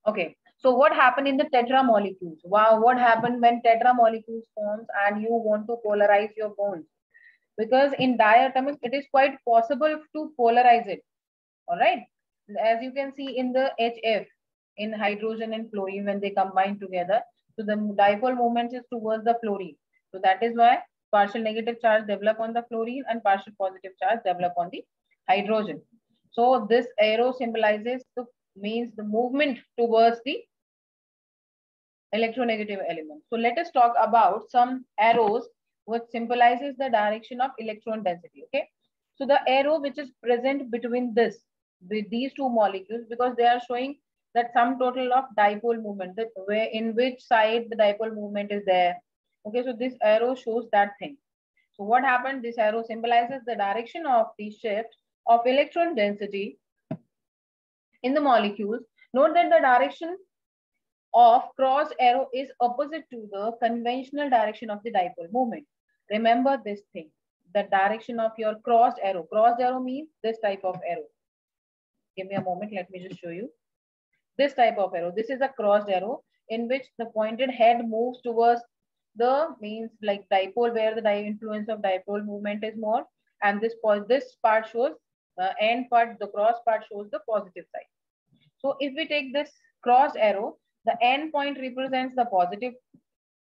Okay. So what happened in the tetra molecules? Wow, what happened when tetra molecules forms and you want to polarize your bonds? Because in diatomic, it is quite possible to polarize it. All right. As you can see in the HF, in hydrogen and fluorine, when they combine together, so the dipole moment is towards the fluorine. So that is why partial negative charge develop on the fluorine and partial positive charge develop on the hydrogen. So this arrow symbolizes the means the movement towards the electronegative element. So let us talk about some arrows which symbolizes the direction of electron density. Okay. So the arrow which is present between this, with these two molecules, because they are showing that sum total of dipole moment, that where in which side the dipole moment is there. Okay, so this arrow shows that thing. So what happened? This arrow symbolizes the direction of the shift of electron density in the molecules. Note that the direction of cross arrow is opposite to the conventional direction of the dipole moment. Remember this thing, the direction of your crossed arrow. Crossed arrow means this type of arrow. Give me a moment, let me just show you. This type of arrow, this is a crossed arrow in which the pointed head moves towards the means like dipole, where the influence of dipole movement is more, and this part shows end part, the cross part shows the positive side. So if we take this crossed arrow, the end point represents the positive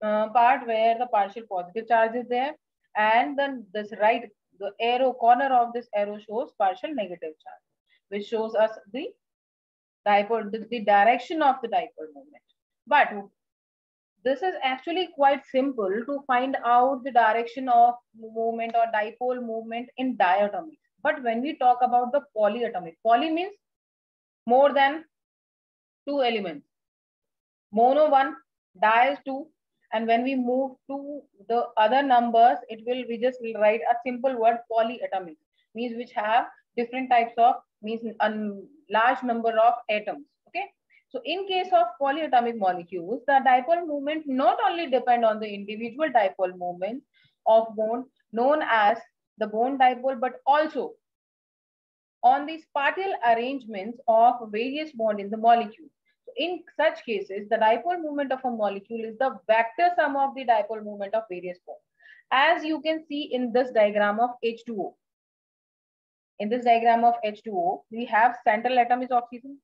part where the partial positive charge is there, and then this right, the arrow corner of this arrow shows partial negative charge, which shows us the dipole, the direction of the dipole moment. But this is actually quite simple to find out the direction of movement or dipole movement in diatomic. But when we talk about the polyatomic, poly means more than two elements. Mono one, di is two, and when we move to the other numbers, it will, we just will write a simple word polyatomic, means which have different types of, means a large number of atoms. Okay. So in case of polyatomic molecules, the dipole moment not only depend on the individual dipole moment of bond known as the bond dipole, but also on the spatial arrangements of various bond in the molecule. So in such cases, the dipole moment of a molecule is the vector sum of the dipole moment of various bonds. As you can see in this diagram of H2O. In this diagram of H2O, we have central atom is oxygen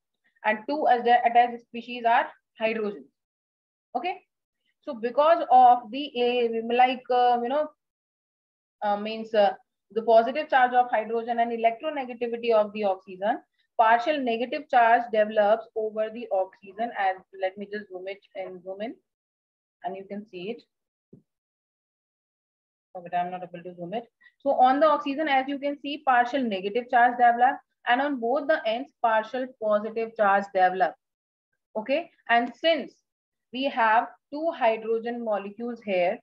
and two attached species are hydrogen. Okay. So because of the the positive charge of hydrogen and electronegativity of the oxygen, partial negative charge develops over the oxygen. As let me just zoom in, and you can see it. But I'm not able to zoom it. So on the oxygen, as you can see, partial negative charge develop, and on both the ends, partial positive charge develop. Okay, and since we have two hydrogen molecules here,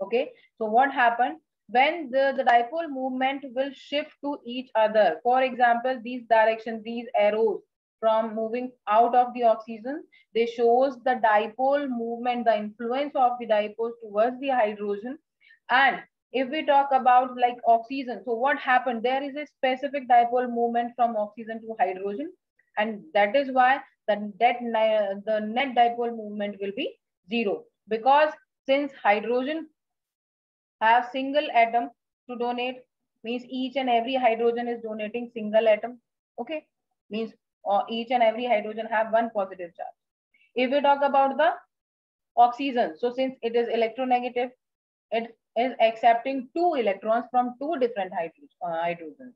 okay, so what happened? When the dipole movement will shift to each other. For example, these directions, these arrows from moving out of the oxygen, they shows the dipole movement, the influence of the dipole towards the hydrogen. And if we talk about like oxygen, so what happened? There is a specific dipole movement from oxygen to hydrogen, and that is why the net dipole movement will be 0, because since hydrogen have single atom to donate, means each and every hydrogen is donating single atom. Okay, means each and every hydrogen have one positive charge. If we talk about the oxygen, so since it is electronegative, it is accepting two electrons from two different hydrogens.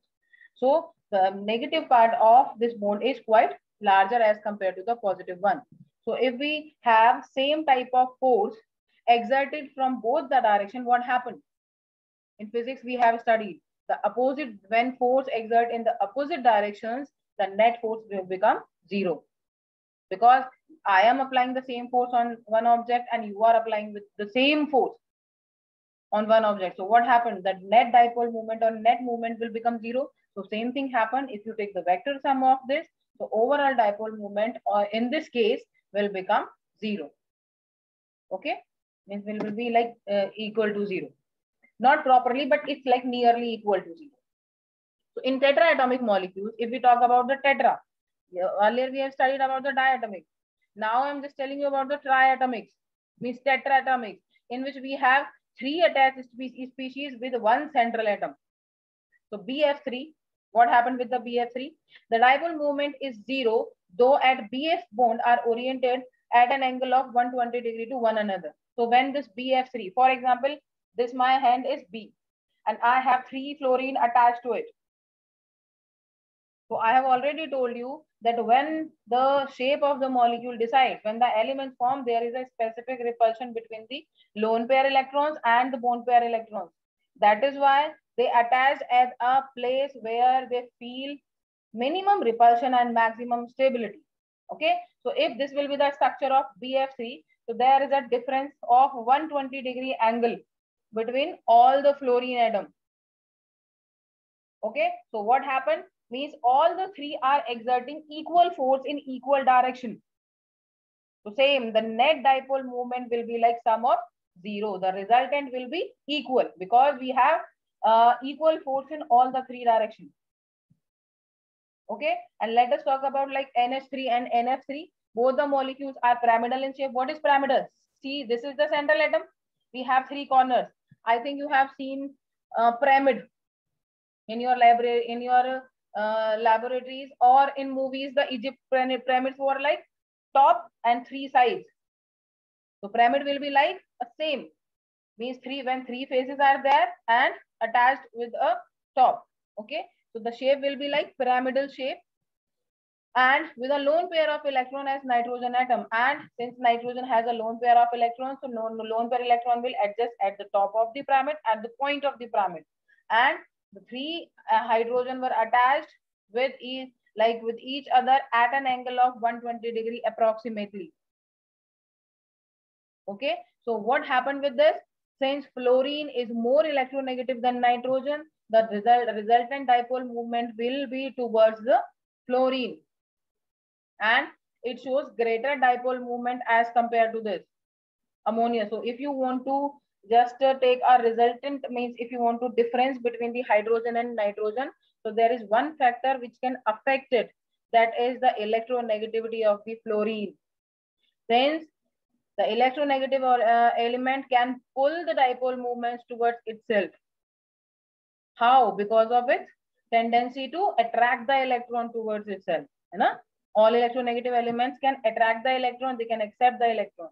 So the negative part of this bond is quite larger as compared to the positive one. So if we have same type of force exerted from both the direction, what happened? In physics, we have studied the opposite, when force exert in the opposite directions, the net force will become 0. Because I am applying the same force on one object and you are applying with the same force on one object. So what happened? That net dipole moment or net movement will become 0. So same thing happened if you take the vector sum of this. So overall dipole moment, or in this case, will become 0. Okay, means will be like equal to 0. Not properly, but it's like nearly equal to 0. So in tetraatomic molecules, if we talk about the tetra, earlier we have studied about the diatomic. Now I'm just telling you about the triatomics, means tetraatomics, in which we have 3 attached species with 1 central atom. So BF3, what happened with the BF3? The dipole moment is 0, though at BF bond are oriented at an angle of 120 degree to one another. So when this BF3, for example, this my hand is B and I have 3 fluorine attached to it. So I have already told you that when the shape of the molecule decides, when the elements form, there is a specific repulsion between the lone pair electrons and the bond pair electrons. That is why they attach at a place where they feel minimum repulsion and maximum stability. Okay, so if this will be the structure of BF3, so there is a difference of 120 degree angle between all the fluorine atoms. Okay, so what happened? Means all the 3 are exerting equal force in equal direction. So same, the net dipole moment will be like sum of 0. The resultant will be equal because we have equal force in all the 3 directions. Okay, and let us talk about like NH3 and NF3. Both the molecules are pyramidal in shape. What is pyramidal? See, this is the central atom. We have 3 corners. I think you have seen pyramid in your library, in your laboratories, or in movies. The Egypt pyramids were like top and 3 sides. So pyramid will be like a same, means 3 when 3 faces are there and attached with a top. Okay, so the shape will be like pyramidal shape and with a lone pair of electron as nitrogen atom. And since nitrogen has a lone pair of electrons, so lone pair electron will adjust at the top of the pyramid, at the point of the pyramid, and the 3 hydrogen were attached with each other at an angle of 120 degree approximately. Okay, so what happened with this? Since fluorine is more electronegative than nitrogen, the resultant dipole movement will be towards the fluorine, and it shows greater dipole movement as compared to this ammonia. So if you want to just take a resultant, means if you want to difference between the hydrogen and nitrogen, so there is one factor which can affect it, that is the electronegativity of the fluorine. Since the electronegative element can pull the dipole movements towards itself. How? Because of its tendency to attract the electron towards itself. All electronegative elements can attract the electron, they can accept the electron.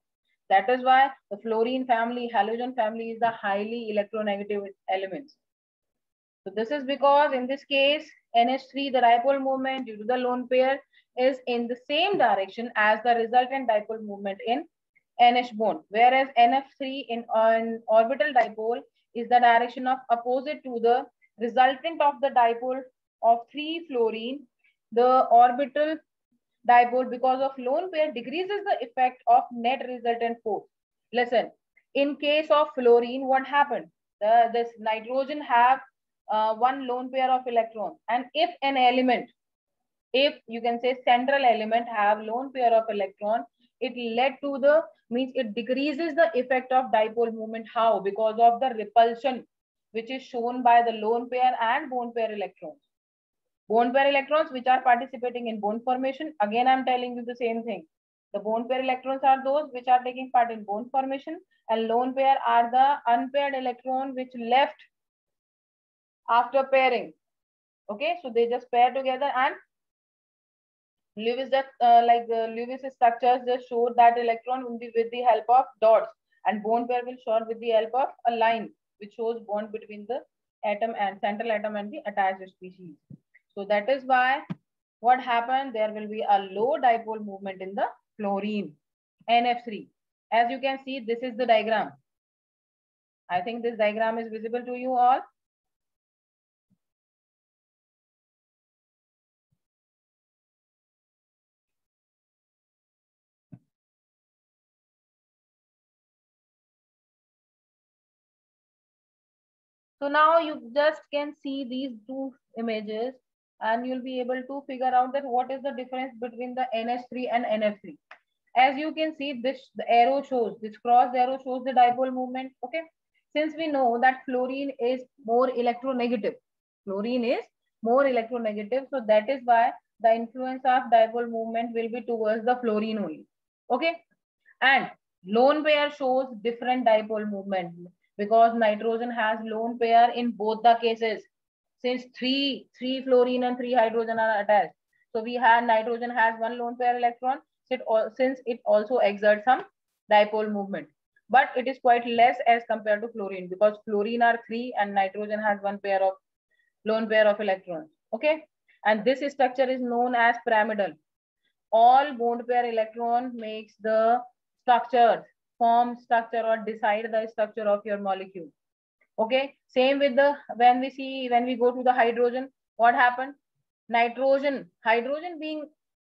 That is why the fluorine family, halogen family is the highly electronegative elements. So this is because in this case, NH3, the dipole movement due to the lone pair is in the same direction as the resultant dipole movement in NH bond, whereas NF3 in orbital dipole is the direction of opposite to the resultant of the dipole of 3 fluorine. The orbital dipole, because of lone pair, decreases the effect of net resultant force. Listen, in case of fluorine, what happened? This nitrogen have 1 lone pair of electrons, and if an element, if you can say central element have lone pair of electron, it led to the, means it decreases the effect of dipole movement. How? Because of the repulsion which is shown by the lone pair and bond pair electrons. Bond pair electrons which are participating in bond formation. Again, I'm telling you the same thing. The bond pair electrons are those which are taking part in bond formation, and lone pair are the unpaired electron which left after pairing. Okay, so they just pair together, and Lewis that Lewis structures just showed that electron will be with the help of dots, and bond pair will show with the help of a line which shows bond between the atom and central atom and the attached species. So that is why what happened, there will be a low dipole movement in the fluorine, NF3. As you can see, this is the diagram. I think this diagram is visible to you all. So now you just can see these 2 images and you'll be able to figure out that what is the difference between the NH3 and NF3. As you can see, the arrow shows, this cross arrow shows the dipole movement. Okay. Since we know that fluorine is more electronegative, fluorine is more electronegative. So that is why the influence of dipole movement will be towards the fluorine only. Okay. And lone pair shows different dipole movement because nitrogen has lone pair in both the cases. Since three fluorine and three hydrogen are attached, so we had nitrogen has one lone pair electron. Since it also exerts some dipole movement, but it is quite less as compared to fluorine because fluorine are three and nitrogen has one pair of lone pair of electrons. Okay, and this structure is known as pyramidal. All bond pair electron makes the structure, form structure or decide the structure of your molecule. Okay, same with the when we go to the hydrogen, what happened? Hydrogen being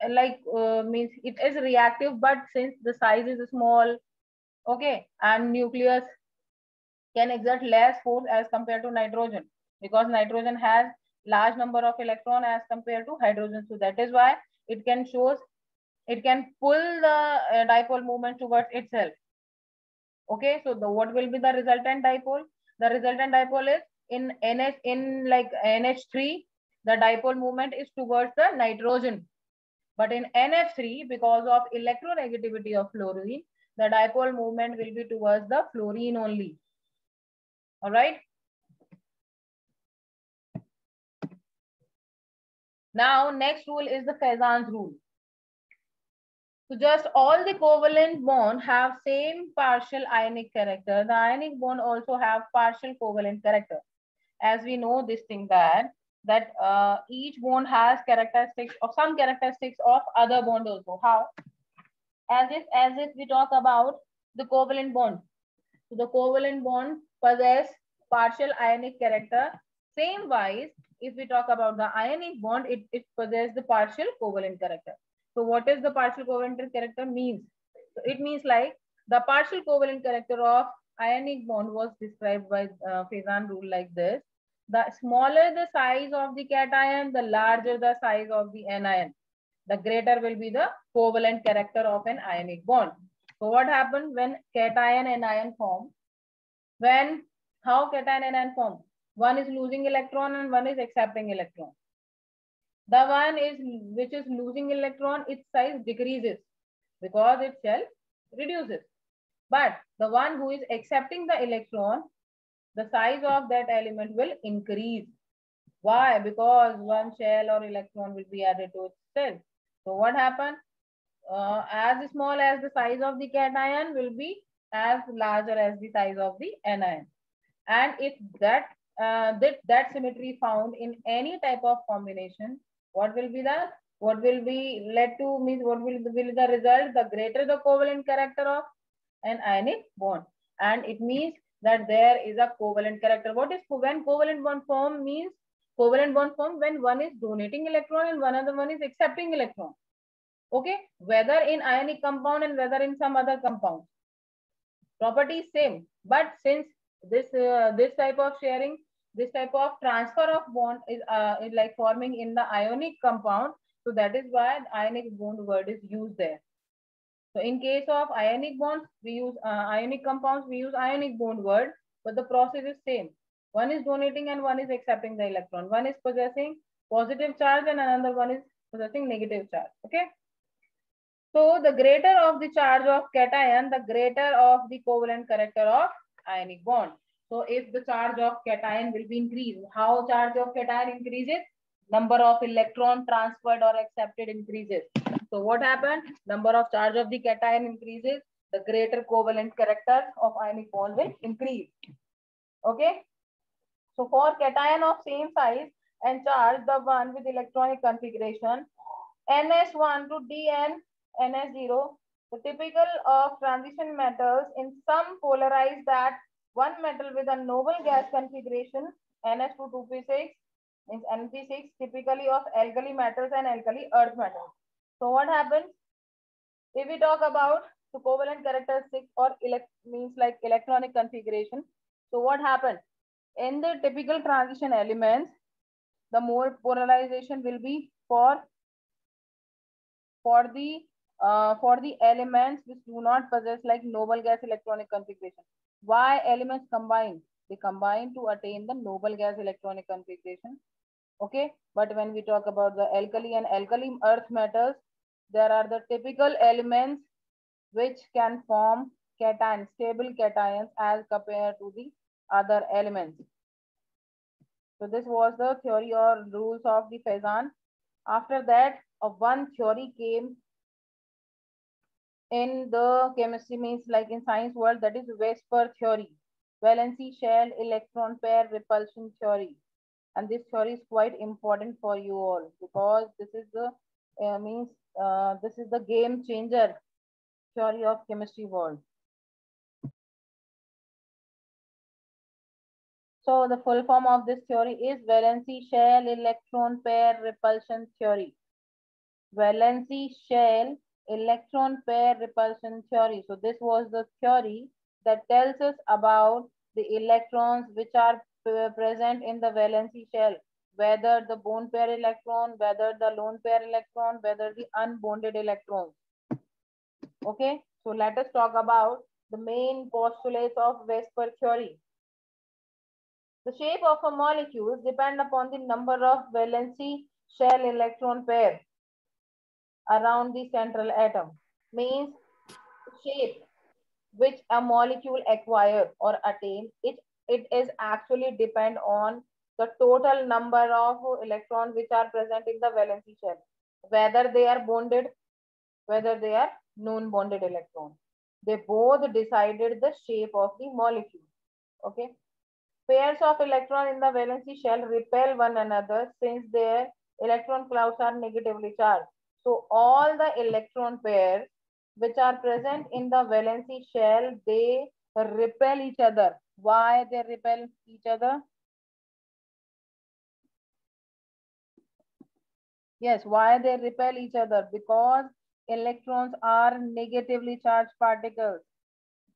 means it is reactive, but since the size is small, okay, and nucleus can exert less force as compared to nitrogen because nitrogen has large number of electron as compared to hydrogen. So that is why it can shows it can pull the dipole moment towards itself. Okay, so what will be the resultant dipole? The resultant dipole is in NH3, the dipole moment is towards the nitrogen. But in NF3, because of electronegativity of fluorine, the dipole movement will be towards the fluorine only. All right. Now, next rule is the Fezan's rule. So just all the covalent bond have same partial ionic character. The ionic bond also have partial covalent character. As we know this thing that each bond has characteristics of some characteristics of other bond also. How? As if we talk about the covalent bond. So the covalent bond possess partial ionic character. Same wise, if we talk about the ionic bond, it possesses the partial covalent character. So what is the partial covalent character means? So it means like the partial covalent character of ionic bond was described by Fezan rule like this. The smaller the size of the cation, the larger the size of the anion. The greater will be the covalent character of an ionic bond. So what happens when cation and ion form? How cation and anion form? One is losing electron and one is accepting electron. The one is which is losing electron, its size decreases because its shell reduces. But the one who is accepting the electron, the size of that element will increase. Why? Because one shell or electron will be added to its cell. So what happened? As small as the size of the cation will be as larger as the size of the anion. And if that symmetry found in any type of combination, what will be the result? The greater the covalent character of an ionic bond, and it means that there is a covalent character. What is when covalent bond form means? Covalent bond form when one is donating electron and one other one is accepting electron. Okay, whether in ionic compound and whether in some other compound, property is same. But since this type of sharing, this type of transfer of bond is like forming in the ionic compound, so that is why ionic bond word is used there. So in case of ionic bonds, we use ionic compounds, we use ionic bond word, but the process is same. One is donating and one is accepting the electron. One is possessing positive charge and another one is possessing negative charge. Okay. So the greater of the charge of cation, the greater of the covalent character of ionic bond. So if the charge of cation will be increased, how charge of cation increases? Number of electron transferred or accepted increases. So what happened? Number of charge of the cation increases, the greater covalent character of ionic bond will increase. Okay. So for cation of same size and charge, the one with electronic configuration NS1 to DN NS0, the typical of transition metals in some polarize that one metal with a noble gas configuration NS2 2p6 means NP6 typically of alkali metals and alkali earth metals. So what happens if we talk about the covalent characteristics or means like electronic configuration? So what happens in the typical transition elements? The more polarization will be for the elements which do not possess like noble gas electronic configuration. Why elements combine? They combine to attain the noble gas electronic configuration. Okay, but when we talk about the alkali and alkali earth metals, there are the typical elements which can form cations, stable cations as compared to the other elements. So this was the theory or rules of the Faison. After that, one theory came in the chemistry, means like in science world, that is Vesper theory, valency shell electron pair repulsion theory. And this theory is quite important for you all, because this is the this is the game changer theory of chemistry world. So the full form of this theory is valency shell electron pair repulsion theory. Valency shell electron pair repulsion theory. So this was the theory that tells us about the electrons which are present in the valency shell, whether the bond pair electron, whether the lone pair electron, whether the unbonded electrons. Okay, so let us talk about the main postulates of Vesper theory. The shape of a molecule depends upon the number of valency shell electron pair around the central atom. Means shape which a molecule acquire or attain, it is actually depend on the total number of electrons which are present in the valency shell, whether they are bonded, whether they are non-bonded electrons. They both decided the shape of the molecule. Okay. Pairs of electrons in the valency shell repel one another since their electron clouds are negatively charged. So all the electron pairs which are present in the valency shell, they repel each other. Why they repel each other? Yes, why they repel each other? Because electrons are negatively charged particles.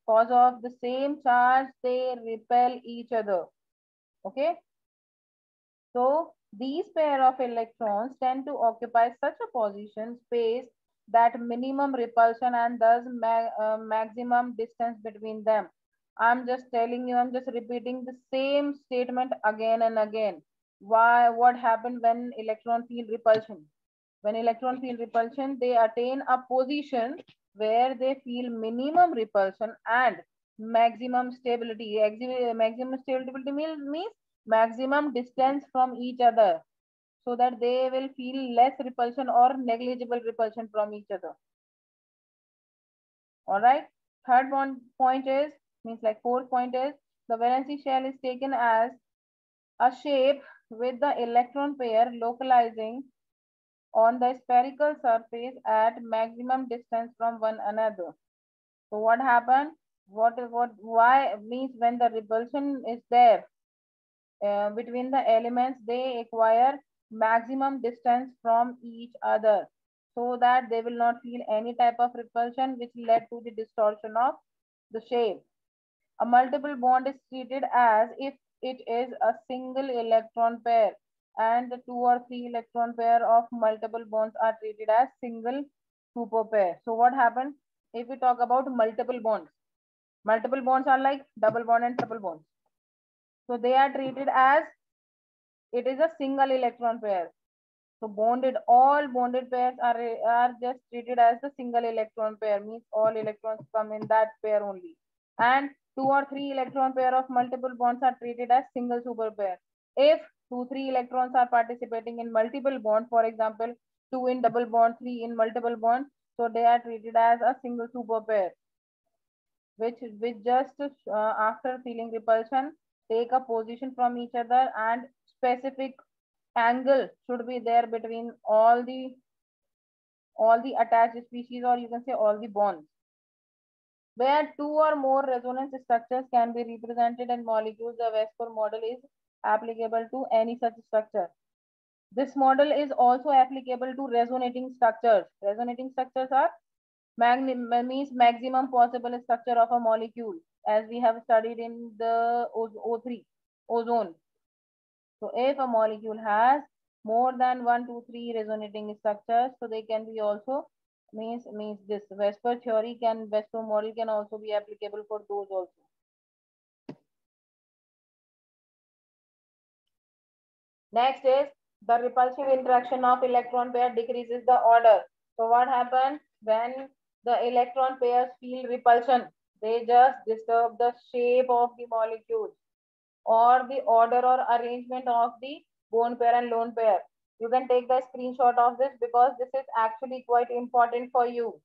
Because of the same charge, they repel each other. Okay. So these pair of electrons tend to occupy such a position space that minimum repulsion and thus maximum distance between them. I'm just telling you, I'm just repeating the same statement again and again. Why? What happened when electron feel repulsion? When electron feel repulsion, they attain a position where they feel minimum repulsion and maximum stability. Maximum stability means maximum distance from each other, so that they will feel less repulsion or negligible repulsion from each other. All right. Third one point is, means like fourth point is, the valency shell is taken as a shape with the electron pair localizing on the spherical surface at maximum distance from one another. So what happened? Why means when the repulsion is there between the elements, they acquire maximum distance from each other, so that they will not feel any type of repulsion, which led to the distortion of the shape. A multiple bond is treated as if it is a single electron pair, and the two or three electron pair of multiple bonds are treated as single super pair. So what happens if we talk about multiple bonds? Multiple bonds are like double bond and triple bonds. So they are treated as it is a single electron pair. So all bonded pairs are just treated as the single electron pair, means all electrons come in that pair only. And two or three electron pair of multiple bonds are treated as single super pair. If two, three electrons are participating in multiple bond, for example, two in double bond, three in multiple bond, so they are treated as a single super pair, which just after feeling repulsion, take a position from each other, and specific angle should be there between all the attached species, or you can say all the bonds. Where two or more resonance structures can be represented in molecules, the Vesper model is applicable to any such structure. This model is also applicable to resonating structures. Resonating structures are means maximum possible structure of a molecule, as we have studied in the O3, ozone. So if a molecule has more than 1, 2, 3 resonating structures, so they can be also means this Vesper model can also be applicable for those also. Next is the repulsive interaction of electron pair decreases the order. So what happens when the electron pairs feel repulsion. They just disturb the shape of the molecules or the order or arrangement of the bone pair and lone pair. You can take the screenshot of this because this is actually quite important for you,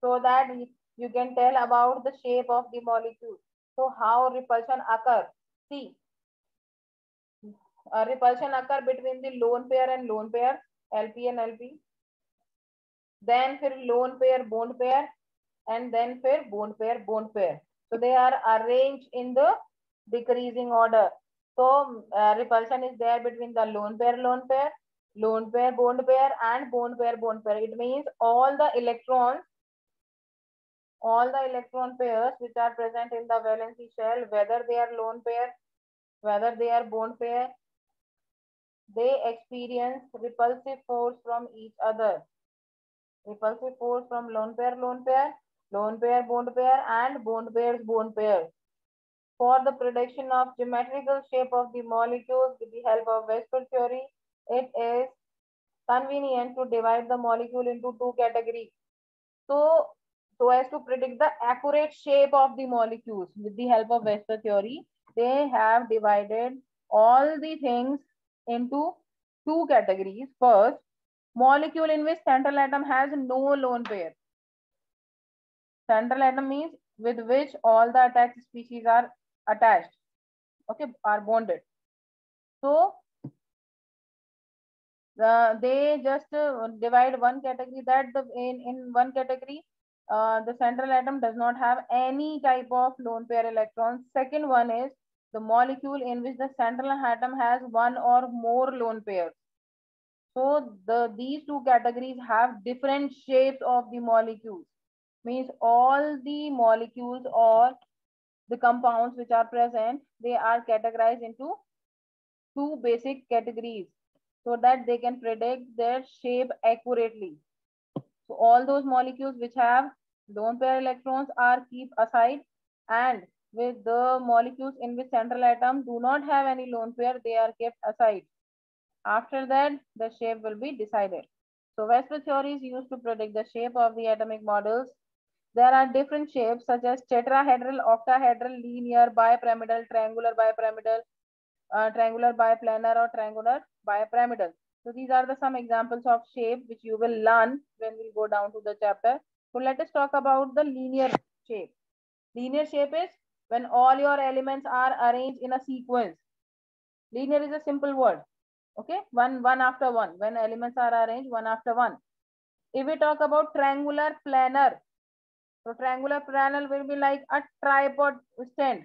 so that you can tell about the shape of the molecule. So how repulsion occur? See, repulsion occur between the lone pair and lone pair, LP and LP. Then फिर lone pair bond pair, and then फिर bond pair bond pair. So they are arranged in the decreasing order. So repulsion is there between the lone pair bond pair, and bond pair. It means all the electron pairs which are present in the valency shell, whether they are lone pair, whether they are bond pair, they experience repulsive force from each other. Repulsive force from lone pair, bond pair, and bond pair. For the prediction of geometrical shape of the molecules with the help of Westphal theory, it is convenient to divide the molecule into two categories. So as to predict the accurate shape of the molecules with the help of Westphal theory, they have divided all the things into two categories. First, molecule in which central atom has no lone pair. Central atom means with which all the attached species are attached, okay, are bonded. So they just divide one category, that in one category the central atom does not have any type of lone pair electrons. Second one is the molecule in which the central atom has one or more lone pairs. So these two categories have different shapes of the molecules. Means all the molecules or the compounds which are present, they are categorized into two basic categories so that they can predict their shape accurately. So all those molecules which have lone pair electrons are kept aside, and with the molecules in which central atom do not have any lone pair, they are kept aside. After that, the shape will be decided. So Westphal theory is used to predict the shape of the atomic models. There are different shapes such as tetrahedral, octahedral, linear, bipyramidal, triangular bipyramidal, triangular biplanar, or triangular bipyramidal. So these are the some examples of shape which you will learn when we go down to the chapter. So let us talk about the linear shape. Linear shape is when all your elements are arranged in a sequence. Linear is a simple word. Okay, one after one. When elements are arranged one after one. If we talk about triangular planar, so triangular planar will be like a tripod stand.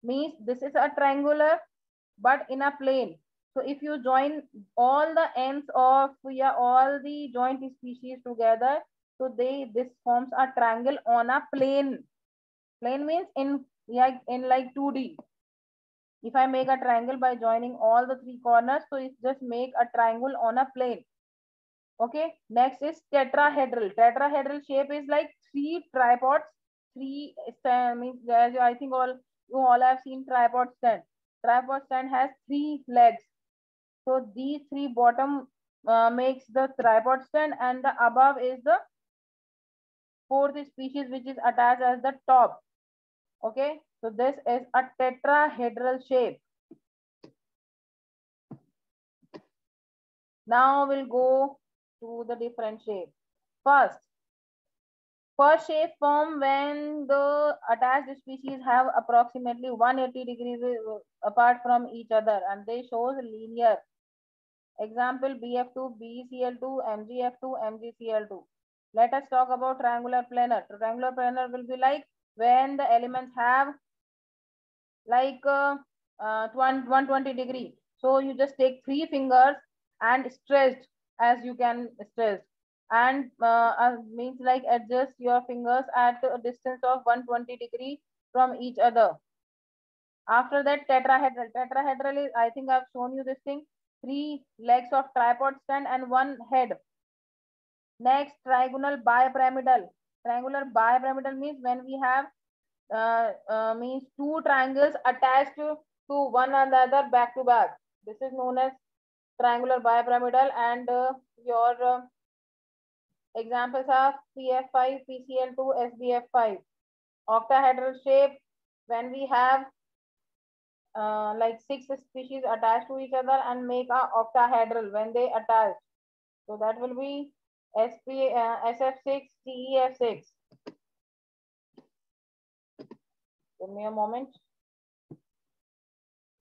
Means this is a triangular but in a plane. So if you join all the ends of all the joint species together, so this forms a triangle on a plane. Plane means in like 2D. If I make a triangle by joining all the three corners, so it just make a triangle on a plane. Okay, next is tetrahedral. Tetrahedral shape is like three tripods. Three means, as I think you all have seen tripod stand. Tripod stand has three legs. So these three bottom makes the tripod stand, and the above is the fourth species which is attached as the top. Okay, so this is a tetrahedral shape. Now we'll go to the different shape. First shape form when the attached species have approximately 180 degrees apart from each other, and they shows linear. Example BF2, BeCl2, MgF2, MgCl2. Let us talk about triangular planar. Triangular planar will be like when the elements have like 120 degree. So you just take three fingers and stretch as you can stretch, and means like adjust your fingers at a distance of 120 degree from each other. After that, tetrahedral. Tetrahedral is, I think I've shown you this thing, three legs of tripod stand and one head. Next, triangular bipyramidal. Triangular bipyramidal means when we have means two triangles attached to one another back to back. This is known as triangular bipyramidal, and your Examples are PF5, PCl2, SBF5. Octahedral shape, when we have like 6 species attached to each other and make a octahedral when they attach. So that will be SF6, TEF6. Give me a moment.